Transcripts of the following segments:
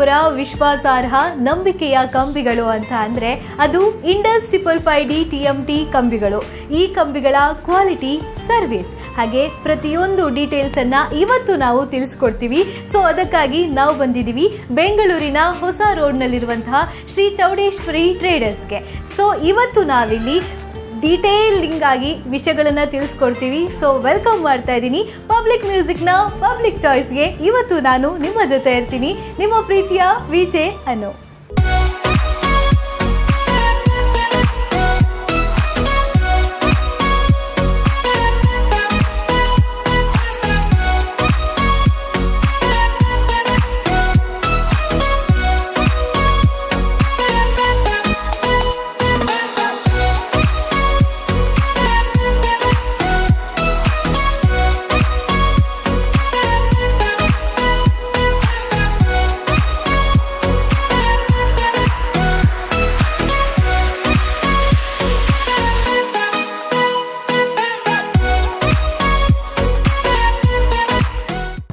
ಅವರ ವಿಶ್ವಾಸಾರ್ಹ ನಂಬಿಕೆಯ ಕಂಬಿಗಳು ಅಂತ ಅಂದ್ರೆ ಅದು ಇಂಡಸ್ 555D TMT ಕಂಬಿಗಳು. ಈ ಕಂಬಿಗಳ ಕ್ವಾಲಿಟಿ, ಸರ್ವಿಸ್ ಹಾಗೆ ಪ್ರತಿಯೊಂದು ಡೀಟೇಲ್ಸ್ ಅನ್ನ ಇವತ್ತು ನಾವು ತಿಳಿಸ್ಕೊಡ್ತೀವಿ. ಸೊ ಅದಕ್ಕಾಗಿ ನಾವು ಬಂದಿದ್ದೀವಿ ಬೆಂಗಳೂರಿನ ಹೊಸ ರೋಡ್ನಲ್ಲಿರುವಂತಹ ಶ್ರೀ ಚೌಡೇಶ್ವರಿ ಟ್ರೇಡರ್ಸ್ಗೆ. ಸೊ ಇವತ್ತು ನಾವಿಲ್ಲಿ ಡೀಟೇಲಿಂಗ್ ಆಗಿ ವಿಷಯಗಳನ್ನ ತಿಳಿಸ್ಕೊಡ್ತೀವಿ. ಸೊ ವೆಲ್ಕಮ್ ಮಾಡ್ತಾ ಇದ್ದೀನಿ ಪಬ್ಲಿಕ್ ಮ್ಯೂಸಿಕ್ನ ಪಬ್ಲಿಕ್ ಚಾಯ್ಸ್ಗೆ. ಇವತ್ತು ನಾನು ನಿಮ್ಮ ಜೊತೆ ಇರ್ತೀನಿ, ನಿಮ್ಮ ಪ್ರೀತಿಯ ವಿಜೆ ಅನ್ನು.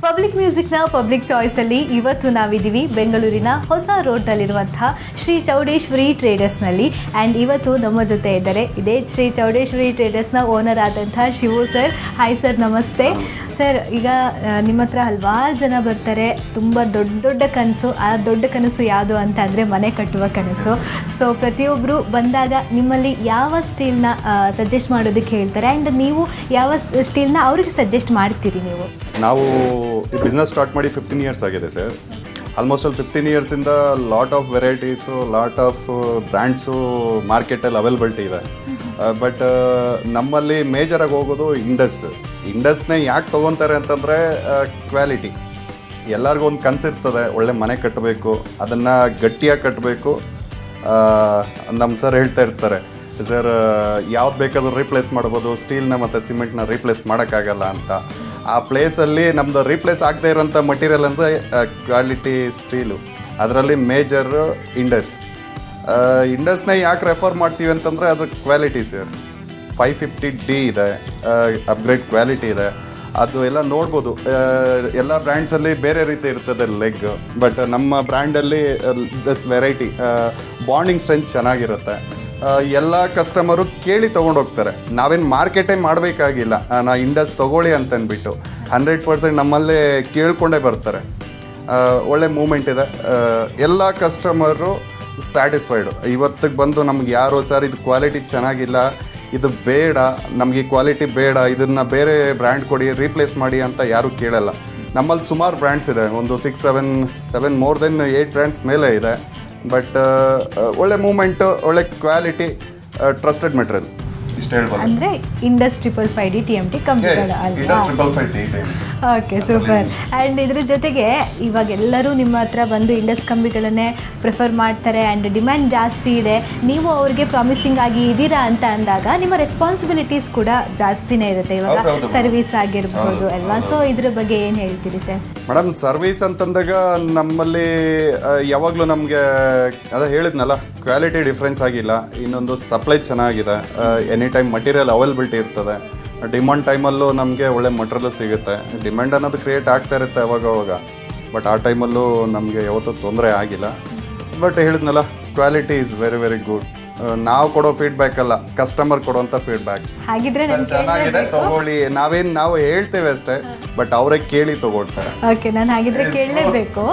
ಪಬ್ಲಿಕ್ ಮ್ಯೂಸಿಕ್ನ ಪಬ್ಲಿಕ್ ಚಾಯ್ಸ್ ಅಲ್ಲಿ ಇವತ್ತು ನಾವಿದ್ದೀವಿ ಬೆಂಗಳೂರಿನ ಹೊಸ ರೋಡ್ನಲ್ಲಿರುವಂತಹ ಶ್ರೀ ಚೌಡೇಶ್ವರಿ ಟ್ರೇಡರ್ಸ್ನಲ್ಲಿ. ಆ್ಯಂಡ್ ಇವತ್ತು ನಮ್ಮ ಜೊತೆ ಇದ್ದಾರೆ ಇದೇ ಶ್ರೀ ಚೌಡೇಶ್ವರಿ ಟ್ರೇಡರ್ಸ್ನ ಓನರ್ ಆದಂತಹ ಶಿವು ಸರ್. ಹಾಯ್ ಸರ್, ನಮಸ್ತೆ ಸರ್. ಈಗ ನಿಮ್ಮ ಹತ್ರ ಹಲವಾರು ಜನ ಬರ್ತಾರೆ, ತುಂಬ ದೊಡ್ಡ ದೊಡ್ಡ ಕನಸು. ಆ ದೊಡ್ಡ ಕನಸು ಯಾವುದು ಅಂತ ಅಂದರೆ ಮನೆ ಕಟ್ಟುವ ಕನಸು. ಸೊ ಪ್ರತಿಯೊಬ್ಬರು ಬಂದಾಗ ನಿಮ್ಮಲ್ಲಿ ಯಾವ ಸ್ಟೀಲ್ನ ಸಜೆಸ್ಟ್ ಮಾಡೋದಕ್ಕೆ ಹೇಳ್ತಾರೆ, ಆ್ಯಂಡ್ ನೀವು ಯಾವ ಸ್ಟೀಲ್ನ ಅವ್ರಿಗೆ ಸಜೆಸ್ಟ್ ಮಾಡ್ತೀರಿ? ನಾವು ಈ ಬಿಸ್ನೆಸ್ ಸ್ಟಾರ್ಟ್ ಮಾಡಿ 15 ಇಯರ್ಸ್ ಆಗಿದೆ ಸರ್. ಆಲ್ಮೋಸ್ಟ್ ಅಲ್ಲಿ 15 ಇಯರ್ಸಿಂದ lot of varieties, lot of brands ಮಾರ್ಕೆಟಲ್ಲಿ ಅವೈಲಬಿಲಿಟಿ ಇದೆ. ಬಟ್ ನಮ್ಮಲ್ಲಿ ಮೇಜರಾಗಿ ಹೋಗೋದು ಇಂಡಸ್ನೇ ಯಾಕೆ ತೊಗೊತಾರೆ ಅಂತಂದರೆ ಕ್ವಾಲಿಟಿ. ಎಲ್ಲರಿಗೂ ಒಂದು ಕನಸಿರ್ತದೆ, ಒಳ್ಳೆ ಮನೆ ಕಟ್ಟಬೇಕು, ಅದನ್ನು ಗಟ್ಟಿಯಾಗಿ ಕಟ್ಟಬೇಕು. ನಮ್ಮ ಸರ್ ಹೇಳ್ತಾ ಇರ್ತಾರೆ, ಸರ್ ಯಾವ್ದು ಬೇಕಾದರೂ ರೀಪ್ಲೇಸ್ ಮಾಡ್ಬೋದು, ಸ್ಟೀಲ್ನ ಮತ್ತು ಸಿಮೆಂಟ್ನ ರೀಪ್ಲೇಸ್ ಮಾಡೋಕ್ಕಾಗಲ್ಲ ಅಂತ. ಆ ಪ್ಲೇಸಲ್ಲಿ ನಮ್ಮದು ರೀಪ್ಲೇಸ್ ಆಗದೆ ಇರೋಂಥ ಮಟೀರಿಯಲ್ ಅಂದರೆ ಕ್ವಾಲಿಟಿ ಸ್ಟೀಲು. ಅದರಲ್ಲಿ ಮೇಜರ್ ಇಂಡಸ್ನೇ ಯಾಕೆ ರೆಫರ್ ಮಾಡ್ತೀವಿ ಅಂತಂದರೆ ಅದ್ರ ಕ್ವಾಲಿಟಿ ಸರ್. 550D ಇದೆ, ಅಪ್ಗ್ರೇಡ್ ಕ್ವಾಲಿಟಿ ಇದೆ. ಅದು ಎಲ್ಲ ನೋಡ್ಬೋದು. ಎಲ್ಲ ಬ್ರ್ಯಾಂಡ್ಸಲ್ಲಿ ಬೇರೆ ರೀತಿ ಇರ್ತದೆ ಲೆಗ್, ಬಟ್ ನಮ್ಮ ಬ್ರ್ಯಾಂಡಲ್ಲಿ ದಿಸ್ ವೆರೈಟಿ ಬಾಂಡಿಂಗ್ ಸ್ಟ್ರೆಂತ್ ಚೆನ್ನಾಗಿರುತ್ತೆ. ಎಲ್ಲ ಕಸ್ಟಮರು ಕೇಳಿ ತೊಗೊಂಡೋಗ್ತಾರೆ. ನಾವೇನು ಮಾರ್ಕೆಟೇ ಮಾಡಬೇಕಾಗಿಲ್ಲ, ನಾ ಇಂಡಸ್ ತೊಗೊಳ್ಳಿ ಅಂತಂದ್ಬಿಟ್ಟು 100% ನಮ್ಮಲ್ಲೇ ಕೇಳ್ಕೊಂಡೇ ಬರ್ತಾರೆ. ಒಳ್ಳೆ ಮೂಮೆಂಟ್ ಇದೆ. ಎಲ್ಲ ಕಸ್ಟಮರು ಸ್ಯಾಟಿಸ್ಫೈಡು. ಇವತ್ತಿಗೆ ಬಂದು ನಮ್ಗೆ ಯಾರೋ ಸರ್ ಇದು ಕ್ವಾಲಿಟಿ ಚೆನ್ನಾಗಿಲ್ಲ, ಇದು ಬೇಡ, ನಮಗೆ ಕ್ವಾಲಿಟಿ ಬೇಡ, ಇದನ್ನು ಬೇರೆ ಬ್ರ್ಯಾಂಡ್ ಕೊಡಿ, ರೀಪ್ಲೇಸ್ ಮಾಡಿ ಅಂತ ಯಾರೂ ಕೇಳಲ್ಲ. ನಮ್ಮಲ್ಲಿ ಸುಮಾರು ಬ್ರ್ಯಾಂಡ್ಸ್ ಇದೆ, ಒಂದು 6-7 ಮೋರ್ ದೆನ್ 8 ಬ್ರ್ಯಾಂಡ್ಸ್ ಮೇಲೆ ಇದೆ. ಬಟ್ ಒಳ್ಳೆ ಮೂಮೆಂಟು, ಒಳ್ಳೆ ಕ್ವಾಲಿಟಿ, ಟ್ರಸ್ಟೆಡ್ ಮೆಟೀರಿಯಲ್ ಇಷ್ಟು ಹೇಳ್ಬೋದು. ಅಂದರೆ ಇಂಡಸ್ 555D TMT ಕಂಬಿಗಳು ಅಲ್ವಾ? Okay, super. ಆ್ಯಂಡ್ ಇದ್ರ ಜೊತೆಗೆ ಇವಾಗ ಎಲ್ಲರೂ ನಿಮ್ಮ ಹತ್ರ ಬಂದು ಇಂಡಸ್ ಕಂಬಿಗಳನ್ನೇ ಪ್ರಿಫರ್ ಮಾಡ್ತಾರೆ. ಆ್ಯಂಡ್ ಡಿಮ್ಯಾಂಡ್ ಜಾಸ್ತಿ ಇದೆ. ನೀವು ಅವ್ರಿಗೆ ಪ್ರಾಮಿಸಿಂಗ್ ಆಗಿ ಇದ್ದೀರಾ ಅಂತ ಅಂದಾಗ ನಿಮ್ಮ ರೆಸ್ಪಾನ್ಸಿಬಿಲಿಟೀಸ್ ಕೂಡ ಜಾಸ್ತಿನೇ ಇರುತ್ತೆ. ಇವಾಗ ಸರ್ವಿಸ್ ಆಗಿರ್ಬೋದು ಅಲ್ವಾ? ಸೊ ಇದ್ರ ಬಗ್ಗೆ ಏನು ಹೇಳ್ತೀರಿ ಸರ್? ಮೇಡಮ್, ಸರ್ವಿಸ್ ಅಂತಂದಾಗ ನಮ್ಮಲ್ಲಿ ಯಾವಾಗಲೂ ನಮಗೆ ಅದೇ ಹೇಳಿದ್ನಲ್ಲ, ಕ್ವಾಲಿಟಿ ಡಿಫ್ರೆನ್ಸ್ ಆಗಿಲ್ಲ. ಇನ್ನೊಂದು ಸಪ್ಲೈ ಚೆನ್ನಾಗಿದೆ, ಎನಿ ಟೈಮ್ ಮಟೀರಿಯಲ್ ಅವೈಲಬಿಲಿಟಿ ಇರ್ತದೆ. ಡಿಮಾಂಡ್ ಟೈಮಲ್ಲೂ ನಮಗೆ ಒಳ್ಳೆ ಮಟೀರಿಯಲ್ ಸಿಗುತ್ತೆ. ಡಿಮ್ಯಾಂಡ್ ಅನ್ನೋದು ಕ್ರಿಯೇಟ್ ಆಗ್ತಾ ಇರುತ್ತೆ ಅವಾಗ. ಬಟ್ ಆ ಟೈಮಲ್ಲೂ ನಮಗೆ ಯಾವತ್ತೂ ತೊಂದರೆ ಆಗಿಲ್ಲ. ಬಟ್ ಹೇಳಿದ್ನಲ್ಲ, quality is very very good. ನಾವು ಕೊಡೋ ಫೀಡ್ಬ್ಯಾಕ್ ಅಲ್ಲ, ಕಸ್ಟಮರ್ ಕೊಡೋಂಥ ಫೀಡ್ಬ್ಯಾಕ್. ಹಾಗಿದ್ರೆ ಚೆನ್ನಾಗಿದೆ ತಗೊಳ್ಳಿ, ನಾವು ಹೇಳ್ತೇವೆ ಅಷ್ಟೇ, ಬಟ್ ಅವರೇ ಕೇಳಿ ತಗೊಳ್ತಾರೆ. ಓಕೆ, ನಾನು ಹಾಗಿದ್ರೆ ಕೇಳಲೇಬೇಕು.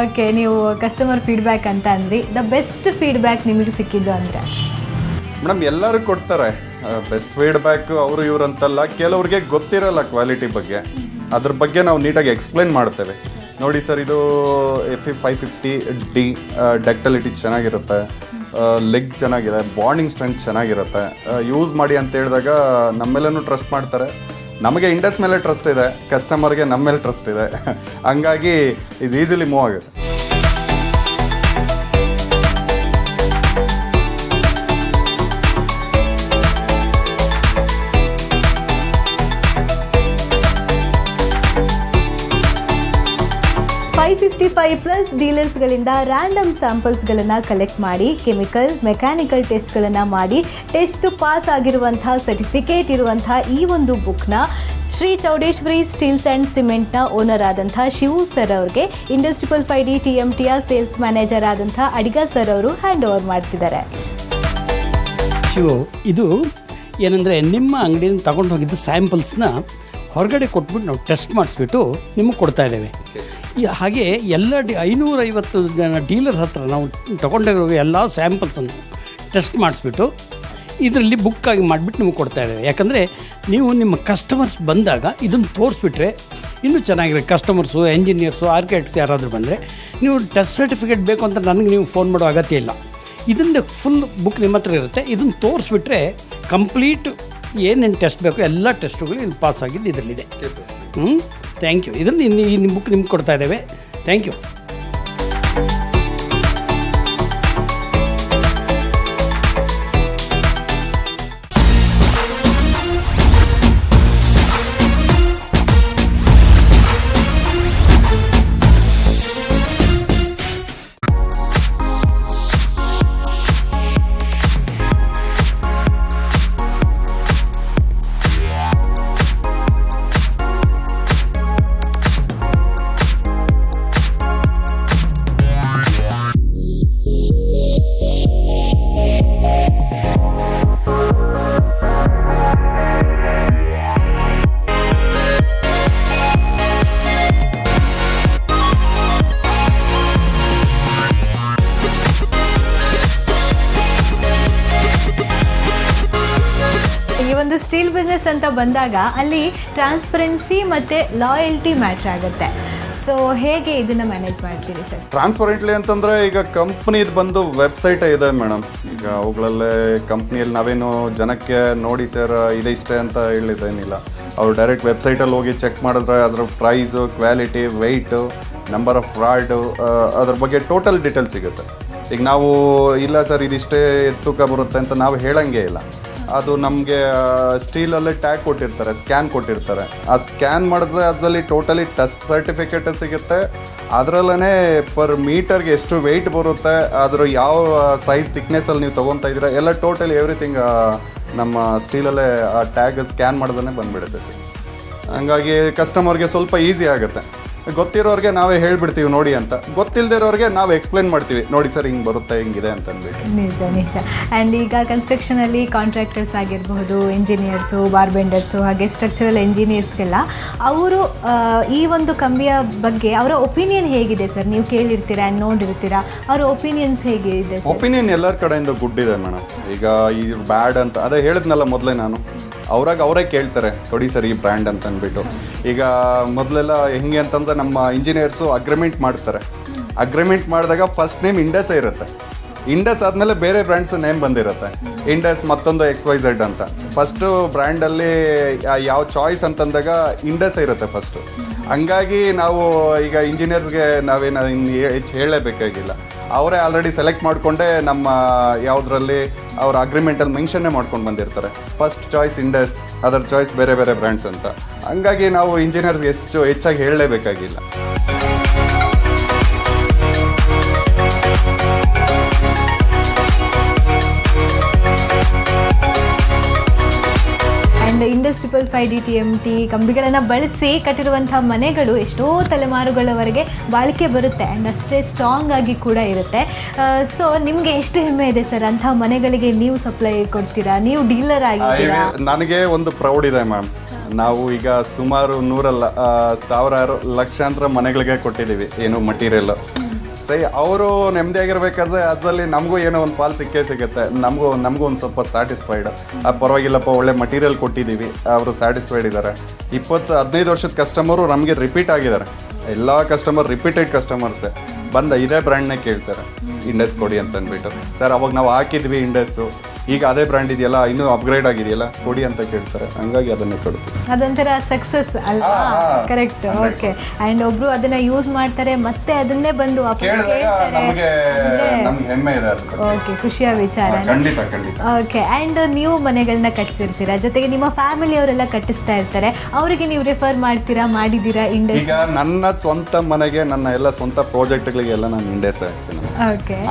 ಓಕೆ, ನೀವು ಕಸ್ಟಮರ್ ಫೀಡ್ಬ್ಯಾಕ್ ಅಂತ ಅಂದ್ರಿ. ದ ಬೆಸ್ಟ್ ಫೀಡ್ಬ್ಯಾಕ್ ನಿಮಗೆ ಸಿಕ್ಕಿದ್ದು ಅಂದರೆ? ಮೇಡಮ್, ಎಲ್ಲರೂ ಕೊಡ್ತಾರೆ ಬೆಸ್ಟ್ ಫೀಡ್ಬ್ಯಾಕ್. ಅವರು ಇವ್ರು ಅಂತಲ್ಲ, ಕೆಲವ್ರಿಗೆ ಗೊತ್ತಿರಲ್ಲ ಕ್ವಾಲಿಟಿ ಬಗ್ಗೆ. ಅದ್ರ ಬಗ್ಗೆ ನಾವು ನೀಟಾಗಿ ಎಕ್ಸ್ಪ್ಲೇನ್ ಮಾಡ್ತೇವೆ. ನೋಡಿ ಸರ್, ಇದು FE550D ಡಕ್ಟಿಲಿಟಿ ಚೆನ್ನಾಗಿರುತ್ತೆ, ಲೆಗ್ ಚೆನ್ನಾಗಿದೆ, ಬಾಂಡಿಂಗ್ ಸ್ಟ್ರೆಂತ್ ಚೆನ್ನಾಗಿರುತ್ತೆ. ಯೂಸ್ ಮಾಡಿ ಅಂತ ಹೇಳಿದಾಗ ನಮ್ಮೆಲ್ಲನೂ ಟ್ರಸ್ಟ್ ಮಾಡ್ತಾರೆ. ನಮಗೆ ಇಂಡಸ್ ಮೇಲೆ ಟ್ರಸ್ಟ್ ಇದೆ, ಕಸ್ಟಮರ್ಗೆ ನಮ್ಮ ಮೇಲೆ ಟ್ರಸ್ಟ್ ಇದೆ. ಹಂಗಾಗಿ ಇದು ಈಸಿಲಿ ಮೂವ್ ಆಗುತ್ತೆ. 555+ ಡೀಲರ್ಸ್ಗಳಿಂದ ರ್ಯಾಂಡಮ್ ಸ್ಯಾಂಪಲ್ಸ್ಗಳನ್ನು ಕಲೆಕ್ಟ್ ಮಾಡಿ ಕೆಮಿಕಲ್ ಮೆಕ್ಯಾನಿಕಲ್ ಟೆಸ್ಟ್ಗಳನ್ನು ಮಾಡಿ ಟೆಸ್ಟ್ ಪಾಸ್ ಆಗಿರುವಂತಹ ಸರ್ಟಿಫಿಕೇಟ್ ಇರುವಂತಹ ಈ ಒಂದು ಬುಕ್ನ ಶ್ರೀ ಚೌಡೇಶ್ವರಿ ಸ್ಟೀಲ್ಸ್ ಆ್ಯಂಡ್ ಸಿಮೆಂಟ್ನ ಓನರ್ ಆದಂಥ ಶಿವು ಸರ್ ಅವ್ರಿಗೆ ಇಂಡಸ್ 555D TMTಯ ಸೇಲ್ಸ್ ಮ್ಯಾನೇಜರ್ ಆದಂಥ ಅಡಿಗ ಸರ್ ಅವರು ಹ್ಯಾಂಡ್ ಓವರ್ ಮಾಡ್ತಿದ್ದಾರೆ. ಶಿವು, ಇದು ಏನಂದರೆ ನಿಮ್ಮ ಅಂಗಡಿಯಿಂದ ತಗೊಂಡು ಹೋಗಿದ್ದು ಸ್ಯಾಂಪಲ್ಸ್ನ ಹೊರಗಡೆ ಕೊಟ್ಬಿಟ್ಟು ನಾವು ಟೆಸ್ಟ್ ಮಾಡಿಸ್ಬಿಟ್ಟು ನಿಮಗೆ ಕೊಡ್ತಾಯಿದ್ದೇವೆ. ಹಾಗೆ ಎಲ್ಲ 550 ಜನ ಡೀಲರ್ ಹತ್ರ ನಾವು ತೊಗೊಂಡೋಗಿರೋ ಎಲ್ಲ ಸ್ಯಾಂಪಲ್ಸನ್ನು ಟೆಸ್ಟ್ ಮಾಡಿಸ್ಬಿಟ್ಟು ಇದರಲ್ಲಿ ಬುಕ್ಕಾಗಿ ಮಾಡಿಬಿಟ್ಟು ನಿಮಗೆ ಕೊಡ್ತಾಯಿದ್ದೇವೆ. ಯಾಕಂದರೆ ನೀವು ನಿಮ್ಮ ಕಸ್ಟಮರ್ಸ್ ಬಂದಾಗ ಇದನ್ನು ತೋರಿಸ್ಬಿಟ್ರೆ ಇನ್ನೂ ಚೆನ್ನಾಗಿರೋ ಕಸ್ಟಮರ್ಸು, ಎಂಜಿನಿಯರ್ಸು, ಆರ್ಕಿಟೆಕ್ಟ್ಸ್ ಯಾರಾದರೂ ಬಂದರೆ ನೀವು ಟೆಸ್ಟ್ ಸರ್ಟಿಫಿಕೇಟ್ ಬೇಕು ಅಂತ ನನಗೆ ನೀವು ಫೋನ್ ಮಾಡೋ ಅಗತ್ಯ ಇಲ್ಲ. ಇದರಿಂದ ಫುಲ್ ಬುಕ್ ನಿಮ್ಮ ಹತ್ರ ಇರುತ್ತೆ. ಇದನ್ನು ತೋರಿಸ್ಬಿಟ್ರೆ ಕಂಪ್ಲೀಟ್ ಏನೇನು ಟೆಸ್ಟ್ ಬೇಕೋ ಎಲ್ಲ ಟೆಸ್ಟುಗಳು ಇದು ಪಾಸ್ ಆಗಿದ್ದು ಇದರಲ್ಲಿದೆ. Thank you. ಇದನ್ನು ಈ ಬುಕ್ ನಿಮ್ಗೆ ಕೊಡ್ತಾ ಇದ್ದೇವೆ. Thank you. ಒಂದು ಸ್ಟೀಲ್ ಬಿಸ್ನೆಸ್ ಅಂತ ಬಂದಾಗ ಅಲ್ಲಿ ಟ್ರಾನ್ಸ್ಪರೆನ್ಸಿ ಮತ್ತು ಲಾಯಲ್ಟಿ ಮ್ಯಾಟ್ರ್ ಆಗುತ್ತೆ. ಸೊ ಹೇಗೆ ಇದನ್ನು ಮ್ಯಾನೇಜ್ ಮಾಡ್ತೀರಿ ಸರ್? ಟ್ರಾನ್ಸ್ಪರೆಂಟ್ಲಿ ಅಂತಂದರೆ ಈಗ ಕಂಪ್ನಿದು ಬಂದು ವೆಬ್ಸೈಟೇ ಇದೆ ಮೇಡಮ್. ಈಗ ಅವುಗಳಲ್ಲೇ ಕಂಪ್ನಿಯಲ್ಲಿ ನಾವೇನು ಜನಕ್ಕೆ ನೋಡಿ ಸರ್ ಇದೆ ಇಷ್ಟೇ ಅಂತ ಹೇಳಿದ್ದೇನಿಲ್ಲ. ಅವ್ರು ಡೈರೆಕ್ಟ್ ವೆಬ್ಸೈಟಲ್ಲಿ ಹೋಗಿ ಚೆಕ್ ಮಾಡಿದ್ರೆ ಅದರ price, quality, weight, number of rod, ಅದ್ರ ಬಗ್ಗೆ ಟೋಟಲ್ ಡೀಟೇಲ್ ಸಿಗುತ್ತೆ. ಈಗ ನಾವು ಇಲ್ಲ ಸರ್ ಇದಿಷ್ಟೇ ತೂಕ ಬರುತ್ತೆ ಅಂತ ನಾವು ಹೇಳಂಗೆ ಇಲ್ಲ. ಅದು ನಮಗೆ ಸ್ಟೀಲಲ್ಲೇ ಟ್ಯಾಗ್ ಕೊಟ್ಟಿರ್ತಾರೆ, ಸ್ಕ್ಯಾನ್ ಕೊಟ್ಟಿರ್ತಾರೆ. ಆ ಸ್ಕ್ಯಾನ್ ಮಾಡಿದ್ರೆ ಅದರಲ್ಲಿ ಟೋಟಲಿ ಟೆಸ್ಟ್ ಸರ್ಟಿಫಿಕೇಟ್ ಸಿಗುತ್ತೆ. ಅದರಲ್ಲೇ ಪರ್ ಮೀಟರ್ಗೆ ಎಷ್ಟು ವೆಯ್ಟ್ ಬರುತ್ತೆ, ಅದರ ಯಾವ ಸೈಜ್ ಥಿಕ್ನೆಸ್ಸಲ್ಲಿ ನೀವು ತೊಗೊತಾ ಇದ್ದೀರಾ ಎಲ್ಲ ಟೋಟಲಿ ಎವ್ರಿಥಿಂಗ್ ನಮ್ಮ ಸ್ಟೀಲಲ್ಲೇ ಆ ಟ್ಯಾಗ್ ಸ್ಕ್ಯಾನ್ ಮಾಡ್ದೇ ಬಂದುಬಿಡುತ್ತೆ ಸರ್. ಹಂಗಾಗಿ ಕಸ್ಟಮರ್ಗೆ ಸ್ವಲ್ಪ ಈಸಿ ಆಗುತ್ತೆ. ಗೊತ್ತಿರೋರಿಗೆ ನಾವೇ ಹೇಳ್ಬಿಡ್ತೀವಿ ನೋಡಿ ಅಂತ, ಗೊತ್ತಿಲ್ಲದಿರೋರಿಗೆ ನಾವು ಎಕ್ಸ್ಪ್ಲೇನ್ ಮಾಡ್ತೀವಿ ನೋಡಿ ಸರ್ ಹಿಂಗೆ ಬರುತ್ತೆ ಹಿಂಗಿದೆ ಅಂತ ಅಂದ್ಬಿಟ್ಟು. ನಿಜ ನಿಜ. ಆ್ಯಂಡ್ ಈಗ ಕನ್ಸ್ಟ್ರಕ್ಷನಲ್ಲಿ ಕಾಂಟ್ರಾಕ್ಟರ್ಸ್ ಆಗಿರಬಹುದು, ಇಂಜಿನಿಯರ್ಸು, ಬಾರ್ಬೆಂಡರ್ಸು, ಹಾಗೆ ಸ್ಟ್ರಕ್ಚರಲ್ ಇಂಜಿನಿಯರ್ಸ್ಗೆಲ್ಲ ಅವರು ಈ ಒಂದು ಕಂಬಿಯ ಬಗ್ಗೆ ಅವರ ಒಪಿನಿಯನ್ ಹೇಗಿದೆ ಸರ್? ನೀವು ಕೇಳಿರ್ತೀರಾ ಆ್ಯಂಡ್ ನೋಡಿರ್ತೀರಾ, ಅವರ ಒಪಿನಿಯನ್ಸ್ ಹೇಗಿದೆ? ಒಪಿನಿಯನ್ ಎಲ್ಲರ ಕಡೆಯಿಂದ ಗುಡ್ ಇದೆ ಮೇಡಮ್. ಈಗ ಈ ಬ್ಯಾಡ್ ಅಂತ ಅದೇ ಹೇಳಿದ್ನಲ್ಲ ಮೊದಲೇ ನಾನು, ಅವರೇ ಕೇಳ್ತಾರೆ ಕೊಡಿ ಸರ್ ಈ ಬ್ರ್ಯಾಂಡ್ ಅಂತ ಅಂದ್ಬಿಟ್ಟು. ಈಗ ಮೊದಲೆಲ್ಲ ಹೆಂಗೆ ಅಂತಂದ್ರೆ ನಮ್ಮ ಇಂಜಿನಿಯರ್ಸು ಅಗ್ರಿಮೆಂಟ್ ಮಾಡ್ತಾರೆ. ಅಗ್ರಿಮೆಂಟ್ ಮಾಡಿದಾಗ ಫಸ್ಟ್ ನೇಮ್ ಇಂಡಸ್ಸೇ ಇರುತ್ತೆ. ಇಂಡಸ್ ಆದಮೇಲೆ ಬೇರೆ ಬ್ರ್ಯಾಂಡ್ಸ್ ನೇಮ್ ಬಂದಿರುತ್ತೆ. ಇಂಡಸ್ ಮತ್ತೊಂದು XYZ ಅಂತ. ಫಸ್ಟು ಬ್ರ್ಯಾಂಡಲ್ಲಿ ಯಾವ ಚಾಯ್ಸ್ ಅಂತಂದಾಗ ಇಂಡಸ್ಸೇ ಇರುತ್ತೆ ಫಸ್ಟು. ಹಂಗಾಗಿ ನಾವು ಈಗ ಇಂಜಿನಿಯರ್ಸ್ಗೆ ನಾವೇನು ಹೆಚ್ಚು ಹೇಳಲೇಬೇಕಾಗಿಲ್ಲ. ಅವರೇ ಆಲ್ರೆಡಿ ಸೆಲೆಕ್ಟ್ ಮಾಡಿಕೊಂಡೇ ನಮ್ಮ ಯಾವುದರಲ್ಲಿ ಅವ್ರ ಅಗ್ರಿಮೆಂಟಲ್ಲಿ ಮೆನ್ಷನ್ನೇ ಮಾಡ್ಕೊಂಡು ಬಂದಿರ್ತಾರೆ. First choice Indus, other choice ಬೇರೆ ಬೇರೆ ಬ್ರ್ಯಾಂಡ್ಸ್ ಅಂತ. ಹಂಗಾಗಿ ನಾವು ಇಂಜಿನಿಯರ್ಸ್ಗೆ ಹೆಚ್ಚಾಗಿ ಹೇಳಲೇಬೇಕಾಗಿಲ್ಲ. ಇಂಡಸ್ 555D TMT ಕಂಬಿಗಳನ್ನು ಬಳಸಿ ಕಟ್ಟಿರುವಂಥ ಮನೆಗಳು ಎಷ್ಟೋ ತಲೆಮಾರುಗಳವರೆಗೆ ಬಾಳಿಕೆ ಬರುತ್ತೆ ಆ್ಯಂಡ್ ಅಷ್ಟೇ ಸ್ಟ್ರಾಂಗ್ ಆಗಿ ಕೂಡ ಇರುತ್ತೆ. ಸೊ ನಿಮಗೆ ಎಷ್ಟು ಹೆಮ್ಮೆ ಇದೆ ಸರ್ ಅಂಥ ಮನೆಗಳಿಗೆ ನೀವು ಸಪ್ಲೈ ಕೊಡ್ತೀರಾ, ನೀವು ಡೀಲರ್ ಆಗಿದ್ದೀರಾ? ನನಗೆ ಒಂದು ಪ್ರೌಡ್ ಇದೆ ಮ್ಯಾಮ್. ನಾವು ಈಗ ಸುಮಾರು 100 ಸಾವಿರಾರು ಲಕ್ಷಾಂತರ ಮನೆಗಳಿಗೆ ಕೊಟ್ಟಿದ್ದೀವಿ ಏನು ಮಟೀರಿಯಲ್. ಸರಿ, ಅವರು ನೆಮ್ಮದಿಯಾಗಿರ್ಬೇಕಾದ್ರೆ ಅದರಲ್ಲಿ ನಮಗೂ ಏನೋ ಒಂದು ಪಾಲು ಸಿಗುತ್ತೆ. ನಮಗೂ ಒಂದು ಸ್ವಲ್ಪ ಸ್ಯಾಟಿಸ್ಫೈಡ್. ಪರವಾಗಿಲ್ಲಪ್ಪ ಒಳ್ಳೆ ಮಟೀರಿಯಲ್ ಕೊಟ್ಟಿದ್ದೀವಿ, ಅವರು ಸ್ಯಾಟಿಸ್ಫೈಡ್ ಇದ್ದಾರೆ. 15 ವರ್ಷದ ಕಸ್ಟಮರು ನಮಗೆ ರಿಪೀಟ್ ಆಗಿದ್ದಾರೆ. ಎಲ್ಲ ಕಸ್ಟಮರ್ ರಿಪೀಟೆಡ್ ಕಸ್ಟಮರ್ಸೇ ಇದೇ ಬ್ರ್ಯಾಂಡ್ನೇ ಕೇಳ್ತಾರೆ, ಇಂಡಸ್ ಕೊಡಿ ಅಂತ ಅಂದ್ಬಿಟ್ಟು. ಸರ್ ಅವಾಗ ನಾವು ಹಾಕಿದ್ವಿ ಇಂಡಸ್ಸು, ಈಗ ಅದೇ ಬ್ರ್ಯಾಂಡ್ ಇದೆಯಲ್ಲ ಇನ್ನೂ ಅಪ್ಗ್ರೇಡ್ ಆಗಿದೆಯಲ್ಲ ಕೊಡಿ ಅಂತ ಕೇಳ್ತಾರೆ, ಹಂಗಾಗಿ ಅದನ್ನೇ ಕೊಡ್ತೀವಿ. ಅದೊಂಥರ ಸಕ್ಸಸ್ ಅಲ್ವಾ? ಕರೆಕ್ಟ್. ಓಕೆ. ಅಂಡ್ ಒಬ್ರು ಅದನ್ನ ಯೂಸ್ ಮಾಡ್ತಾರೆ ಮತ್ತೆ ಅದನ್ನೇ ಬಂದು ವಾಪಸ್ ನಮಗೆ ಹೆಮ್ಮೆ ಇದೆ. ಓಕೆ, ಖುಷಿಯ ವಿಚಾರ. ಖಂಡಿತ ಖಂಡಿತ. ಓಕೆ. ಅಂಡ್ ನೀವು ಮನೆಗಳನ್ನ ಕಟ್ಟಿಸಿರ್ತೀರಾ, ಜೊತೆಗೆ ನಿಮ್ಮ ಫ್ಯಾಮಿಲಿ ಅವರೆಲ್ಲ ಕಟ್ಟಿಸ್ತಾ ಇರ್ತಾರೆ, ಅವರಿಗೆ ನೀವು ರೆಫರ್ ಮಾಡ್ತೀರಾ, ಮಾಡಿದ್ದೀರಾ? ಈಗ ನನ್ನ ಸ್ವಂತ ಮನೆಗೆ ನನ್ನ ಎಲ್ಲ ಸ್ವಂತ ಪ್ರಾಜೆಕ್ಟ್ಗಳಿಗೆಲ್ಲ ನಾನು ಇಂಡೆಸ್ ಹಾಕ್ತೀನಿ,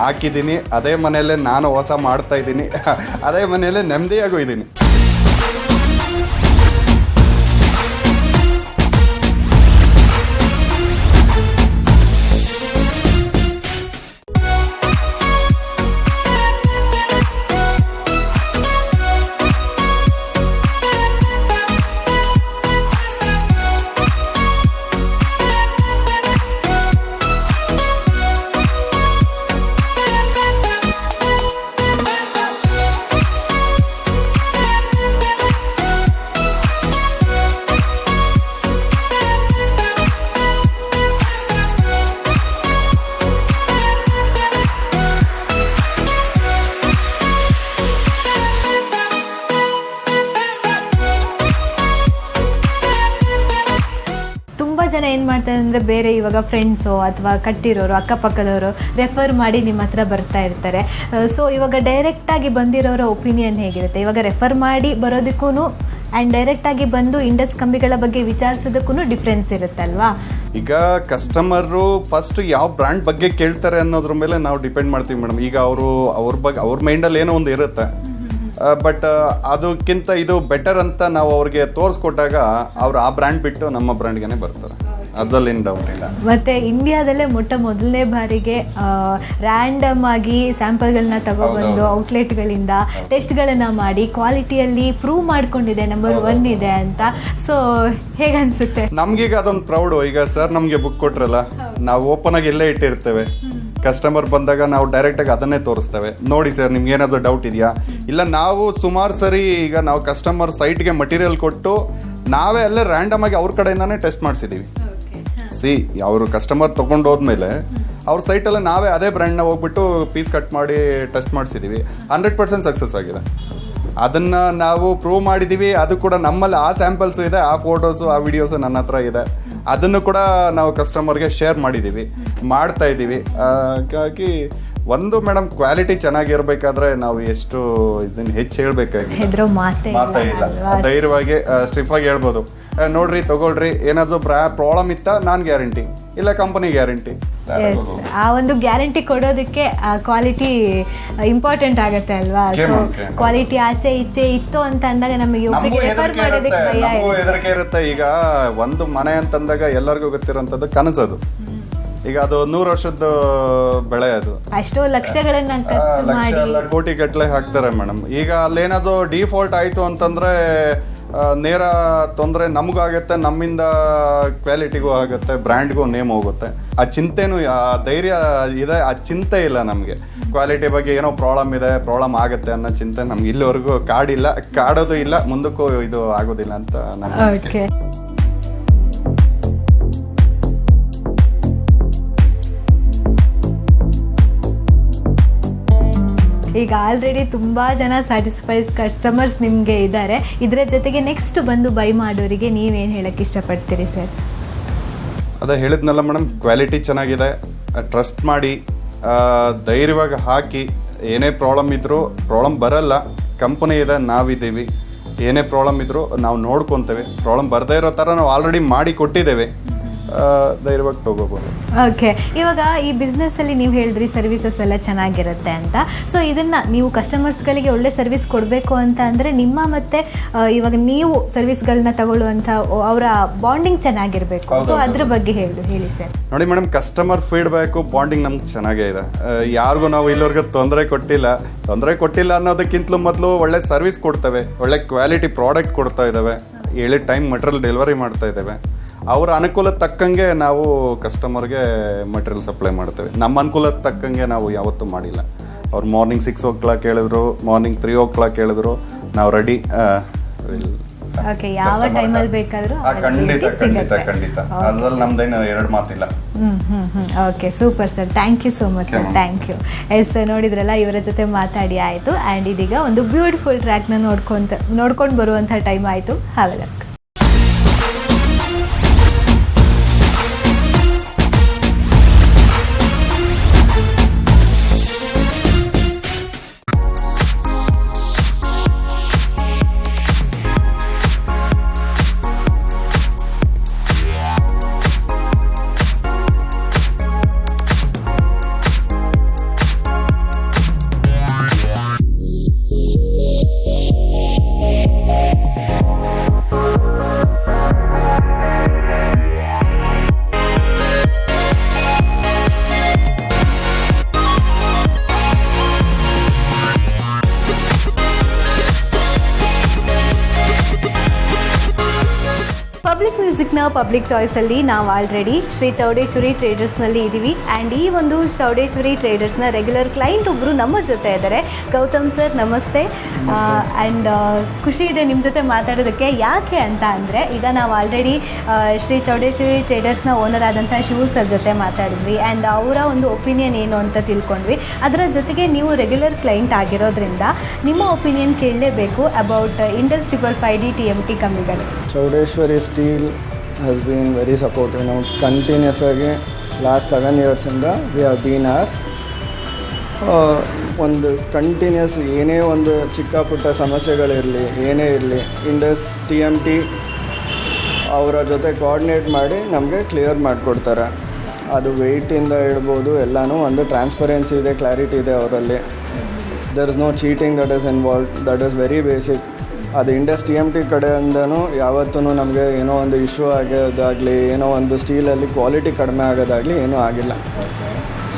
ಹಾಕಿದ್ದೀನಿ. ಅದೇ ಮನೆಯಲ್ಲೇ ನಾನು ಹೊಸ ಮಾಡ್ತಾ ಇದ್ದೀನಿ, ಅದೇ ಮನೆಯಲ್ಲೇ ನೆಮ್ಮದಿಯಾಗೂ ಇದ್ದೀನಿ. ಜನ ಏನು ಮಾಡ್ತಾರೆ ಅಂದರೆ ಬೇರೆ ಇವಾಗ ಫ್ರೆಂಡ್ಸು ಅಥವಾ ಕಟ್ಟಿರೋರು ಅಕ್ಕಪಕ್ಕದವರು ರೆಫರ್ ಮಾಡಿ ನಿಮ್ಮ ಹತ್ರ ಬರ್ತಾ ಇರ್ತಾರೆ. ಸೊ ಇವಾಗ ಡೈರೆಕ್ಟಾಗಿ ಬಂದಿರೋರ ಒಪಿನಿಯನ್ ಹೇಗಿರುತ್ತೆ? ಇವಾಗ ರೆಫರ್ ಮಾಡಿ ಬರೋದಕ್ಕೂ ಆ್ಯಂಡ್ ಡೈರೆಕ್ಟಾಗಿ ಬಂದು ಇಂಡಸ್ ಕಂಬಿಗಳ ಬಗ್ಗೆ ವಿಚಾರಿಸೋದಕ್ಕೂ ಡಿಫ್ರೆನ್ಸ್ ಇರುತ್ತಲ್ವಾ? ಈಗ ಕಸ್ಟಮರು ಫಸ್ಟ್ ಯಾವ ಬ್ರ್ಯಾಂಡ್ ಬಗ್ಗೆ ಕೇಳ್ತಾರೆ ಅನ್ನೋದ್ರ ಮೇಲೆ ನಾವು ಡಿಪೆಂಡ್ ಮಾಡ್ತೀವಿ ಮೇಡಮ್. ಈಗ ಅವ್ರ ಮೈಂಡಲ್ಲಿ ಏನೋ ಒಂದು ಇರುತ್ತೆ, ಬಟ್ ಅದಕ್ಕಿಂತ ಇದು ಬೆಟರ್ ಅಂತ ನಾವು ಅವ್ರಿಗೆ ತೋರಿಸ್ಕೊಟ್ಟಾಗ ಅವ್ರು ಆ ಬ್ರ್ಯಾಂಡ್ ಬಿಟ್ಟು ನಮ್ಮ ಬ್ರ್ಯಾಂಡ್ಗೆ ಬರ್ತಾರೆ, ಅದರಲ್ಲೇನು ಡೌಟ್ ಇಲ್ಲ. ಮತ್ತೆ ಇಂಡಿಯಾದಲ್ಲೇ ಮೊದಲನೇ ಬಾರಿಗೆ ರ್ಯಾಂಡಮ್ ಆಗಿ ಸ್ಯಾಂಪಲ್ಗಳನ್ನ ತಗೊಬಂದು ಔಟ್ಲೆಟ್ಗಳಿಂದ ಟೆಸ್ಟ್ಗಳನ್ನ ಮಾಡಿ ಕ್ವಾಲಿಟಿಯಲ್ಲಿ ಪ್ರೂವ್ ಮಾಡ್ಕೊಂಡಿದೆ, ನಂಬರ್ 1 ಇದೆ ಅಂತ. ಸೊ ಹೇಗನ್ಸುತ್ತೆ ನಮ್ಗೀಗ ಅದೊಂದು ಪ್ರೌಡು. ಈಗ ಸರ್ ನಮಗೆ ಬುಕ್ ಕೊಟ್ರಲ್ಲ, ನಾವು ಓಪನ್ ಆಗಿ ಎಲ್ಲೇ ಇಟ್ಟಿರ್ತೇವೆ, ಕಸ್ಟಮರ್ ಬಂದಾಗ ನಾವು ಡೈರೆಕ್ಟಾಗಿ ಅದನ್ನೇ ತೋರಿಸ್ತೇವೆ. ನೋಡಿ ಸರ್ ನಿಮ್ಗೆ ಏನಾದರೂ ಡೌಟ್ ಇದೆಯಾ? ಇಲ್ಲ ನಾವು ಸುಮಾರು ಸರಿ ಈಗ ನಾವು ಕಸ್ಟಮರ್ ಸೈಟ್ಗೆ ಮಟೀರಿಯಲ್ ಕೊಟ್ಟು ನಾವೇ ಅಲ್ಲೇ ರ್ಯಾಂಡಮ್ ಆಗಿ ಅವ್ರ ಕಡೆಯಿಂದಾನೇ ಟೆಸ್ಟ್ ಮಾಡಿಸಿದ್ದೀವಿ. ಅವರು ಕಸ್ಟಮರ್ ತೊಗೊಂಡು ಹೋದ್ಮೇಲೆ ಅವ್ರ ಸೈಟಲ್ಲೇ ನಾವೇ ಅದೇ ಬ್ರ್ಯಾಂಡ್ನ ಹೋಗ್ಬಿಟ್ಟು ಪೀಸ್ ಕಟ್ ಮಾಡಿ ಟೆಸ್ಟ್ ಮಾಡಿಸಿದ್ದೀವಿ. 100% ಸಕ್ಸಸ್ ಆಗಿದೆ. ಅದನ್ನು ನಾವು ಪ್ರೂವ್ ಮಾಡಿದ್ದೀವಿ. ಅದು ಕೂಡ ನಮ್ಮಲ್ಲಿ ಆ ಸ್ಯಾಂಪಲ್ಸು ಇದೆ, ಆ ಫೋಟೋಸು ಆ ವಿಡಿಯೋಸು ನನ್ನ ಹತ್ರ ಇದೆ. ಅದನ್ನು ಕೂಡ ನಾವು ಕಸ್ಟಮರ್ಗೆ ಶೇರ್ ಮಾಡಿದ್ದೀವಿ, ಮಾಡ್ತಾ ಇದ್ದೀವಿ. ಹಾಗಾಗಿ ಒಂದು ಮೇಡಮ್ ಕ್ವಾಲಿಟಿ ಚೆನ್ನಾಗಿರ್ಬೇಕಾದ್ರೆ ನಾವು ಎಷ್ಟು ಇದನ್ನು ಹೆಚ್ಚು ಹೇಳ್ಬೇಕಾಗಿಲ್ಲ, ಮಾತೇ ಇಲ್ಲ. ಧೈರ್ಯವಾಗಿ ಸ್ಟಿಫಾಗಿ ಹೇಳ್ಬೋದು, ನೋಡ್ರಿ ತಗೊಳ್ರಿ, ಏನಾದರೂ ಪ್ರಾಬ್ಲಮ್ ಇತ್ತಾ ನಾನು ಗ್ಯಾರಂಟಿ, ಇಲ್ಲ ಕಂಪನಿ ಗ್ಯಾರಂಟಿ. ಆ ಒಂದು ಗ್ಯಾರಂಟಿ ಕೊಡೋದಕ್ಕೆ ಕ್ವಾಲಿಟಿ ಇಂಪಾರ್ಟೆಂಟ್ ಆಗುತ್ತೆ ಅಲ್ವಾ? ಸೊ ಕ್ವಾಲಿಟಿ ಆಚೆ ಈಚೆ ಇತ್ತು ಅಂತ ಅಂದಾಗ ನಮಗೆ ಹೆದರಿಕೆ ಇರುತ್ತೆ. ಈಗ ಒಂದು ಮನೆ ಅಂತಂದಾಗ ಎಲ್ಲರಿಗೂ ಗೊತ್ತಿರೋಂಥದ್ದು ಕನಸದು. ಈಗ ಅದು 100 ವರ್ಷದ ಬೆಳೆ, ಅದು ಅಷ್ಟೋ ಲಕ್ಷಗಳನ್ನ ಕೋಟಿ ಗಟ್ಟಲೆ ಹಾಕ್ತಾರೆ ಮೇಡಮ್. ಈಗ ಅಲ್ಲೇನಾದ್ರು ಡಿಫಾಲ್ಟ್ ಆಯ್ತು ಅಂತಂದ್ರೆ ನೇರ ತೊಂದರೆ ನಮಗಾಗುತ್ತೆ, ನಮ್ಮಿಂದ ಕ್ವಾಲಿಟಿಗೂ ಆಗುತ್ತೆ, ಬ್ರ್ಯಾಂಡ್ಗೂ ನೇಮ್ ಹೋಗುತ್ತೆ. ಆ ಚಿಂತೆನೂ ಆ ಧೈರ್ಯ ಇದೆ, ಆ ಚಿಂತೆ ಇಲ್ಲ ನಮಗೆ. ಕ್ವಾಲಿಟಿ ಬಗ್ಗೆ ಏನೋ ಪ್ರಾಬ್ಲಮ್ ಆಗುತ್ತೆ ಅನ್ನೋ ಚಿಂತೆ ನಮ್ಗೆ ಇಲ್ಲಿವರೆಗೂ ಕಾಡೋದು ಇಲ್ಲ, ಮುಂದಕ್ಕೂ ಇದು ಆಗೋದಿಲ್ಲ ಅಂತ ನನ್ನ ಅನಿಸಿಕೆ. ಈಗ ಆಲ್ರೆಡಿ ತುಂಬ ಜನ ಸ್ಯಾಟಿಸ್ಫೈಡ್ ಕಸ್ಟಮರ್ಸ್ ನಿಮಗೆ ಇದ್ದಾರೆ. ಇದರ ಜೊತೆಗೆ ನೆಕ್ಸ್ಟ್ ಬಂದು ಬೈ ಮಾಡೋರಿಗೆ ನೀವೇನು ಹೇಳಕ್ಕೆ ಇಷ್ಟಪಡ್ತೀರಿ ಸರ್? ಅದೇ ಹೇಳಿದ್ನಲ್ಲ ಮೇಡಮ್, ಕ್ವಾಲಿಟಿ ಚೆನ್ನಾಗಿದೆ, ಟ್ರಸ್ಟ್ ಮಾಡಿ ಧೈರ್ಯವಾಗಿ ಹಾಕಿ. ಏನೇ ಪ್ರಾಬ್ಲಮ್ ಇದ್ದರೂ ಪ್ರಾಬ್ಲಮ್ ಬರಲ್ಲ, ಕಂಪನಿ ಇದೆ, ನಾವಿದ್ದೀವಿ. ಏನೇ ಪ್ರಾಬ್ಲಮ್ ಇದ್ದರೂ ನಾವು ನೋಡ್ಕೊತೇವೆ. ಪ್ರಾಬ್ಲಮ್ ಬರದೇ ಇರೋ ಥರ ನಾವು ಆಲ್ರೆಡಿ ಮಾಡಿ ಕೊಟ್ಟಿದ್ದೇವೆ, ಧೈರ್ಯವಾಗಿ ತಗೋಬಹುದು. ಓಕೆ. ಇವಾಗ ಈ ಬಿಸ್ನೆಸ್ಸಲ್ಲಿ ನೀವು ಹೇಳಿದ್ರಿ ಸರ್ವಿಸಸ್ ಎಲ್ಲ ಚೆನ್ನಾಗಿರುತ್ತೆ ಅಂತ. ಸೊ ಇದನ್ನು ನೀವು ಕಸ್ಟಮರ್ಸ್ಗಳಿಗೆ ಒಳ್ಳೆ ಸರ್ವಿಸ್ ಕೊಡಬೇಕು ಅಂತ ಅಂದರೆ ನಿಮ್ಮ ಮತ್ತೆ ಇವಾಗ ನೀವು ಸರ್ವಿಸ್ಗಳನ್ನ ತಗೊಳ್ಳುವಂಥ ಅವರ ಬಾಂಡಿಂಗ್ ಚೆನ್ನಾಗಿರಬೇಕು. ಸೊ ಅದ್ರ ಬಗ್ಗೆ ಹೇಳಿ ಸರ್. ನೋಡಿ ಮೇಡಮ್, ಕಸ್ಟಮರ್ ಫೀಡ್ಬ್ಯಾಕು ಬಾಂಡಿಂಗ್ ನಮ್ಗೆ ಚೆನ್ನಾಗೇ ಇದೆ. ಯಾರಿಗೂ ನಾವು ಇಲ್ಲಿವರೆಗೂ ತೊಂದರೆ ಕೊಟ್ಟಿಲ್ಲ ಅನ್ನೋದಕ್ಕಿಂತಲೂ ಮೊದಲು ಒಳ್ಳೆ ಸರ್ವಿಸ್ ಕೊಡ್ತೇವೆ, ಒಳ್ಳೆ ಕ್ವಾಲಿಟಿ ಪ್ರಾಡಕ್ಟ್ ಕೊಡ್ತಾ ಇದ್ದಾವೆ, ಹೇಳಿದ ಟೈಮ್ ಮಟೀರಿಯಲ್ ಡೆಲಿವರಿ ಮಾಡ್ತಾ ಇದ್ದೇವೆ. ಅವರ ಅನುಕೂಲದ ತಕ್ಕಂಗೆ ನಾವು ಕಸ್ಟಮರ್ಗೆ ಮಟೀರಿಯಲ್ ಸಪ್ಲೈ ಮಾಡ್ತೇವೆ. ನಮ್ಮ ಅನುಕೂಲದ ತಕ್ಕಂಗೆ ನಾವು ಯಾವತ್ತೂ ಮಾಡಿಲ್ಲ. ಅವ್ರು ಮಾರ್ನಿಂಗ್ 6 o'clock ಹೇಳಿದ್ರು, ಮಾರ್ನಿಂಗ್ 3 o'clock ಹೇಳಿದ್ರು, ನಾವು ರೆಡಿ. ಯಾವ ಟೈಮಲ್ಲಿ ಬೇಕಾದರೂ ಖಂಡಿತ ಅದ್ರಲ್ಲಿ ನಮ್ದೇನು ಎರಡು ಮಾತಿಲ್ಲ. Okay super sir, thank you so much sir, thank you. Yes ನೋಡಿದ್ರಲ್ಲ, ಇವರ ಜೊತೆ ಮಾತಾಡಿ ಆಯಿತು. ಆ್ಯಂಡ್ ಇದೀಗ ಒಂದು ಬ್ಯೂಟಿಫುಲ್ ಟ್ರ್ಯಾಕ್ನ ನೋಡ್ಕೊಂಡು ಬರುವಂಥ ಟೈಮ್ ಆಯಿತು. ಹಾವೆಲ್ಲ ಪಬ್ಲಿಕ್ ಮ್ಯೂಸಿಕ್ನ ಪಬ್ಲಿಕ್ ಚಾಯ್ಸಲ್ಲಿ ನಾವು ಆಲ್ರೆಡಿ ಶ್ರೀ ಚೌಡೇಶ್ವರಿ ಟ್ರೇಡರ್ಸ್ನಲ್ಲಿ ಇದ್ದೀವಿ. ಆ್ಯಂಡ್ ಈ ಒಂದು ಚೌಡೇಶ್ವರಿ ಟ್ರೇಡರ್ಸ್ನ ರೆಗ್ಯುಲರ್ ಕ್ಲೈಂಟ್ ಒಬ್ಬರು ನಮ್ಮ ಜೊತೆ ಇದ್ದಾರೆ. ಗೌತಮ್ ಸರ್ ನಮಸ್ತೆ. ಆ್ಯಂಡ್ ಖುಷಿ ಇದೆ ನಿಮ್ಮ ಜೊತೆ ಮಾತಾಡೋದಕ್ಕೆ. ಯಾಕೆ ಅಂತ ಅಂದರೆ, ಈಗ ನಾವು ಆಲ್ರೆಡಿ ಶ್ರೀ ಚೌಡೇಶ್ವರಿ ಟ್ರೇಡರ್ಸ್ನ ಓನರ್ ಆದಂಥ ಶಿವು ಸರ್ ಜೊತೆ ಮಾತಾಡಿದ್ವಿ. ಆ್ಯಂಡ್ ಅವರ ಒಂದು ಒಪಿನಿಯನ್ ಏನು ಅಂತ ತಿಳ್ಕೊಂಡ್ವಿ. ಅದರ ಜೊತೆಗೆ ನೀವು ರೆಗ್ಯುಲರ್ ಕ್ಲೈಂಟ್ ಆಗಿರೋದ್ರಿಂದ ನಿಮ್ಮ ಒಪಿನಿಯನ್ ಕೇಳಲೇಬೇಕು ಅಬೌಟ್ ಇಂಡಸ್ 555D TMT ಕಂಬಿಗಳು. Chowdeshwari steel has been very supportive now. Continuous ಆಗಿ ಲಾಸ್ಟ್ 7 ಇಯರ್ಸಿಂದ ವಿ ಹ್ಯಾವ್ ಬೀನ್ ಒಂದು ಕಂಟಿನ್ಯೂಸ್ ಏನೇ ಒಂದು ಚಿಕ್ಕ ಪುಟ್ಟ ಸಮಸ್ಯೆಗಳಿರಲಿ, ಏನೇ ಇರಲಿ, ಇಂಡಸ್ TMT ಅವರ ಜೊತೆ ಕೋಆರ್ಡಿನೇಟ್ ಮಾಡಿ ನಮಗೆ ಕ್ಲಿಯರ್ ಮಾಡಿಕೊಡ್ತಾರೆ. ಅದು ವೆಯ್ಟಿಂದ ಇಡ್ಬೋದು, ಎಲ್ಲನೂ ಒಂದು ಟ್ರಾನ್ಸ್ಪರೆನ್ಸಿ ಇದೆ, ಕ್ಲಾರಿಟಿ ಇದೆ ಅವರಲ್ಲಿ. There is no cheating that is involve. That is very basic. ಅದು ಇಂಡಸ್ TMT ಕಡೆಯಿಂದನೂ ಯಾವತ್ತೂ ನಮಗೆ ಏನೋ ಒಂದು ಇಶ್ಯೂ ಆಗೋದಾಗಲಿ, ಏನೋ ಒಂದು ಸ್ಟೀಲಲ್ಲಿ ಕ್ವಾಲಿಟಿ ಕಡಿಮೆ ಆಗೋದಾಗಲಿ ಏನೂ ಆಗಿಲ್ಲ.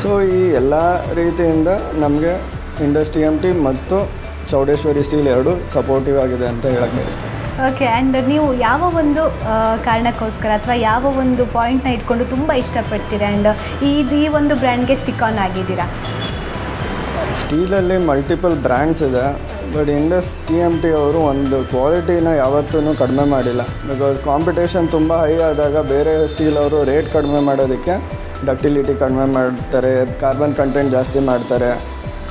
ಸೊ ಈ ಎಲ್ಲ ರೀತಿಯಿಂದ ನಮಗೆ ಇಂಡಸ್ TMT ಮತ್ತು ಚೌಡೇಶ್ವರಿ ಸ್ಟೀಲ್ ಎರಡೂ ಸಪೋರ್ಟಿವ್ ಆಗಿದೆ ಅಂತ ಹೇಳಕ್ಕೆ ಬಯಸ್ತೀನಿ. ಓಕೆ. ಆ್ಯಂಡ್ ನೀವು ಯಾವ ಒಂದು ಕಾರಣಕ್ಕೋಸ್ಕರ ಅಥವಾ ಯಾವ ಒಂದು ಪಾಯಿಂಟ್ನ ಇಟ್ಕೊಂಡು ತುಂಬ ಇಷ್ಟಪಡ್ತೀರಾ ಆ್ಯಂಡ್ ಈ ಒಂದು ಬ್ರ್ಯಾಂಡ್ಗೆ ಸ್ಟಿಕ್ ಆನ್ ಆಗಿದ್ದೀರಾ? ಸ್ಟೀಲಲ್ಲಿ ಮಲ್ಟಿಪಲ್ ಬ್ರ್ಯಾಂಡ್ಸ್ ಇದೆ, ಬಟ್ ಇಂಡಸ್ TMT ಅವರು ಒಂದು ಕ್ವಾಲಿಟಿನ ಯಾವತ್ತೂ ಕಡಿಮೆ ಮಾಡಿಲ್ಲ. ಬಿಕಾಸ್ ಕಾಂಪಿಟೇಷನ್ ತುಂಬ ಹೈ ಆದಾಗ ಬೇರೆ ಸ್ಟೀಲ್ ಅವರು ರೇಟ್ ಕಡಿಮೆ ಮಾಡೋದಕ್ಕೆ ಡಕ್ಟಿಲಿಟಿ ಕಡಿಮೆ ಮಾಡ್ತಾರೆ, ಕಾರ್ಬನ್ ಕಂಟೆಂಟ್ ಜಾಸ್ತಿ ಮಾಡ್ತಾರೆ.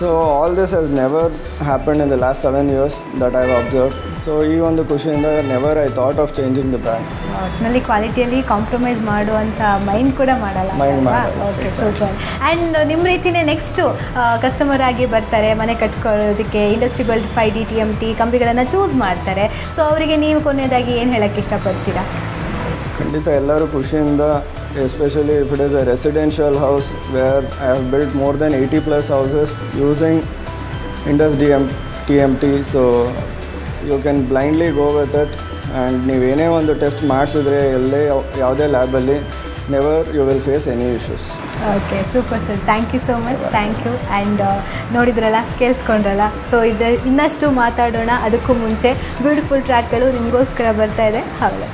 So all this has never happened in the last 7 years that I have observe. So ಈ ಒಂದು ಖುಷಿಯಿಂದ never I thought of changing the brand. ಒಟ್ಟಿನಲ್ಲಿ ಕ್ವಾಲಿಟಿಯಲ್ಲಿ ಕಾಂಪ್ರಮೈಸ್ ಮಾಡುವಂಥ ಮೈಂಡ್ ಕೂಡ ಮಾಡಲ್ಲ. Okay super. ಆ್ಯಂಡ್ ನಿಮ್ಮ ರೀತಿಯೇ ನೆಕ್ಸ್ಟು ಕಸ್ಟಮರ್ ಆಗಿ ಬರ್ತಾರೆ, ಮನೆ ಕಟ್ಕೊಳ್ಳೋದಕ್ಕೆ ಇಂಡಸ್ 555D TMT ಕಂಬಿಗಳನ್ನು ಚೂಸ್ ಮಾಡ್ತಾರೆ. ಸೊ ಅವರಿಗೆ ನೀವು ಕೊನೆಯದಾಗಿ ಏನು ಹೇಳೋಕ್ಕೆ ಇಷ್ಟಪಡ್ತೀರಾ? ಖಂಡಿತ ಎಲ್ಲರೂ ಖುಷಿಯಿಂದ, especially if it is a residential house where I have built more than 80+ houses using Indus TMT. So you can blindly go with it. And ನೀವೇನೇ ಒಂದು ಟೆಸ್ಟ್ ಮಾಡಿಸಿದ್ರೆ ಯಾವುದೇ ಲ್ಯಾಬಲ್ಲಿ never you will face any issues. Okay super sir, thank you so much, thank you. And ನೋಡಿದ್ರಲ್ಲ, ಕೇಳಿಸ್ಕೊಂಡ್ರಲ್ಲ. So ಇನ್ನಷ್ಟು ಮಾತಾಡೋಣ. ಅದಕ್ಕೂ ಮುಂಚೆ ಬ್ಯೂಟಿಫುಲ್ ಟ್ರ್ಯಾಕ್ಗಳು ನಿಮಗೋಸ್ಕರ ಬರ್ತಾ ಇದೆ. ಹೌದು.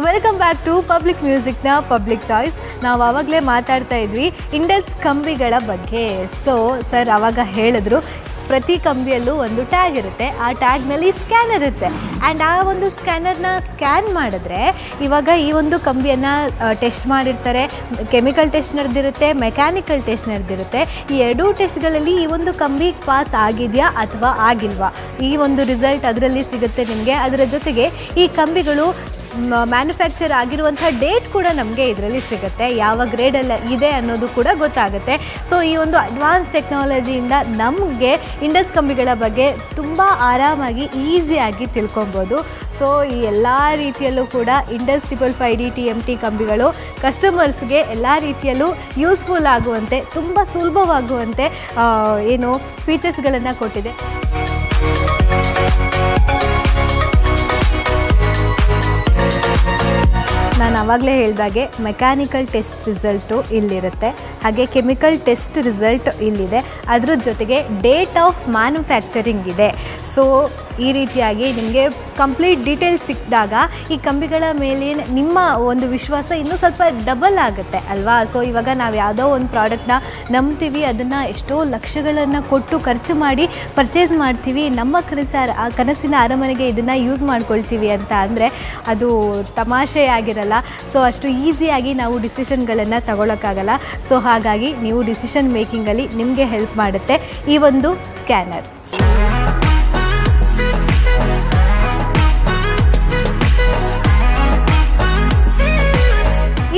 ವೆಲ್ಕಮ್ ಬ್ಯಾಕ್ ಟು ಪಬ್ಲಿಕ್ ಮ್ಯೂಸಿಕ್ನ ಪಬ್ಲಿಕ್ ಚಾಯ್ಸ್. ನಾವು ಆವಾಗಲೇ ಮಾತಾಡ್ತಾ ಇದ್ವಿ ಇಂಡಸ್ ಕಂಬಿಗಳ ಬಗ್ಗೆ. ಸೊ ಸರ್ ಆವಾಗ ಹೇಳಿದ್ರು, ಪ್ರತಿ ಕಂಬಿಯಲ್ಲೂ ಒಂದು ಟ್ಯಾಗ್ ಇರುತ್ತೆ, ಆ ಟ್ಯಾಗ್ನಲ್ಲಿ ಸ್ಕ್ಯಾನರ್ ಇರುತ್ತೆ. ಆ್ಯಂಡ್ ಆ ಒಂದು ಸ್ಕ್ಯಾನರ್ನ ಸ್ಕ್ಯಾನ್ ಮಾಡಿದ್ರೆ ಇವಾಗ ಈ ಒಂದು ಕಂಬಿಯನ್ನು ಟೆಸ್ಟ್ ಮಾಡಿರ್ತಾರೆ. ಕೆಮಿಕಲ್ ಟೆಸ್ಟ್ ನಡೆದಿರುತ್ತೆ, ಮೆಕ್ಯಾನಿಕಲ್ ಟೆಸ್ಟ್ ನಡೆದಿರುತ್ತೆ. ಈ ಎರಡೂ ಟೆಸ್ಟ್ಗಳಲ್ಲಿ ಈ ಒಂದು ಕಂಬಿ ಪಾಸ್ ಆಗಿದೆಯಾ ಅಥವಾ ಆಗಿಲ್ವಾ, ಈ ಒಂದು ರಿಸಲ್ಟ್ ಅದರಲ್ಲಿ ಸಿಗುತ್ತೆ ನಿಮಗೆ. ಅದರ ಜೊತೆಗೆ ಈ ಕಂಬಿಗಳು ಮ್ಯಾನುಫ್ಯಾಕ್ಚರ್ ಆಗಿರುವಂಥ ಡೇಟ್ ಕೂಡ ನಮಗೆ ಇದರಲ್ಲಿ ಸಿಗುತ್ತೆ, ಯಾವ ಗ್ರೇಡಲ್ಲಿ ಇದೆ ಅನ್ನೋದು ಕೂಡ ಗೊತ್ತಾಗುತ್ತೆ. ಸೊ ಈ ಒಂದು ಅಡ್ವಾನ್ಸ್ ಟೆಕ್ನಾಲಜಿಯಿಂದ ನಮಗೆ ಇಂಡಸ್ ಕಂಬಿಗಳ ಬಗ್ಗೆ ತುಂಬ ಆರಾಮಾಗಿ ಈಸಿಯಾಗಿ ತಿಳ್ಕೊಬೋದು. ಸೊ ಸೊ ಈ ಎಲ್ಲ ರೀತಿಯಲ್ಲೂ ಕೂಡ ಇಂಡಸ್ 555D TMT ಕಂಬಿಗಳು ಕಸ್ಟಮರ್ಸ್ಗೆ ಎಲ್ಲ ರೀತಿಯಲ್ಲೂ ಯೂಸ್ಫುಲ್ ಆಗುವಂತೆ, ತುಂಬ ಸುಲಭವಾಗುವಂತೆ ಏನು ಫೀಚರ್ಸ್ಗಳನ್ನು ಕೊಟ್ಟಿದೆ. ನಾನು ಆವಾಗಲೇ ಹೇಳಿದಾಗೆ ಮೆಕ್ಯಾನಿಕಲ್ ಟೆಸ್ಟ್ ರಿಸಲ್ಟು ಇಲ್ಲಿರುತ್ತೆ, ಹಾಗೆ ಕೆಮಿಕಲ್ ಟೆಸ್ಟ್ ರಿಸಲ್ಟ್ ಇಲ್ಲಿದೆ, ಅದ್ರ ಜೊತೆಗೆ ಡೇಟ್ ಆಫ್ ಮ್ಯಾನುಫ್ಯಾಕ್ಚರಿಂಗ್ ಇದೆ. ಸೊ ಈ ರೀತಿಯಾಗಿ ನಿಮಗೆ ಕಂಪ್ಲೀಟ್ ಡೀಟೇಲ್ಸ್ ಸಿಕ್ಕಿದಾಗ ಈ ಕಂಬಿಗಳ ಮೇಲೆ ನಿಮ್ಮ ಒಂದು ವಿಶ್ವಾಸ ಇನ್ನೂ ಸ್ವಲ್ಪ ಡಬಲ್ ಆಗುತ್ತೆ ಅಲ್ವಾ. ಸೊ ಇವಾಗ ನಾವು ಯಾವುದೋ ಒಂದು ಪ್ರಾಡಕ್ಟ್ನ ನಂಬ್ತೀವಿ, ಅದನ್ನು ಎಷ್ಟೋ ಲಕ್ಷಗಳನ್ನು ಕೊಟ್ಟು ಖರ್ಚು ಮಾಡಿ ಪರ್ಚೇಸ್ ಮಾಡ್ತೀವಿ, ನಮ್ಮ ಕನಸಿನ ಅರಮನೆಗೆ ಇದನ್ನು ಯೂಸ್ ಮಾಡ್ಕೊಳ್ತೀವಿ ಅಂತ ಅಂದರೆ ಅದು ತಮಾಷೆ ಆಗಿರಲ್ಲ. ಸೊ ಅಷ್ಟು ಈಸಿಯಾಗಿ ನಾವು ಡಿಸಿಷನ್ಗಳನ್ನು ತಗೊಳ್ಳೋಕ್ಕಾಗಲ್ಲ. ಸೊ ಹಾಗಾಗಿ ನೀವು ಡಿಸಿಷನ್ ಮೇಕಿಂಗಲ್ಲಿ ನಿಮಗೆ ಹೆಲ್ಪ್ ಮಾಡುತ್ತೆ ಈ ಒಂದು ಸ್ಕ್ಯಾನರ್.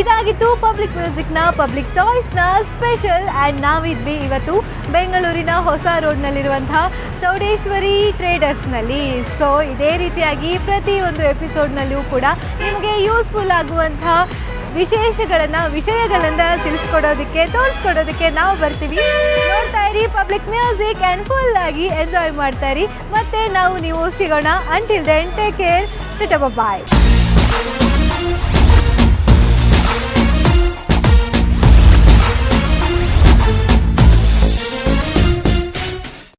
ಇದಾಗಿತ್ತು ಪಬ್ಲಿಕ್ ಮ್ಯೂಸಿಕ್ನ ಪಬ್ಲಿಕ್ ಚಾಯ್ಸ್ನ ಸ್ಪೆಷಲ್. ಆ್ಯಂಡ್ ನಾವಿದ್ವಿ ಇವತ್ತು ಬೆಂಗಳೂರಿನ ಹೊಸ ರೋಡ್ನಲ್ಲಿರುವಂತಹ ಚೌಡೇಶ್ವರಿ ಟ್ರೇಡರ್ಸ್ನಲ್ಲಿ. ಸೊ ಇದೇ ರೀತಿಯಾಗಿ ಪ್ರತಿಯೊಂದು ಎಪಿಸೋಡ್ನಲ್ಲೂ ಕೂಡ ನಿಮಗೆ ಯೂಸ್ಫುಲ್ ಆಗುವಂತಹ ವಿಷಯಗಳನ್ನು ತಿಳಿಸ್ಕೊಡೋದಕ್ಕೆ, ತೋರಿಸ್ಕೊಡೋದಕ್ಕೆ ನಾವು ಬರ್ತೀವಿ. ನೋಡ್ತಾ ಇರಿ ಪಬ್ಲಿಕ್ ಮ್ಯೂಸಿಕ್ ಆ್ಯಂಡ್ ಫುಲ್ ಆಗಿ ಎಂಜಾಯ್ ಮಾಡ್ತಾ ಇರಿ. ಮತ್ತೆ ನೀವು ಸಿಗೋಣ. ಅಂಟಿಲ್ ದೆನ್ ಟೇಕ್ ಕೇರ್, ಬಾಯ್.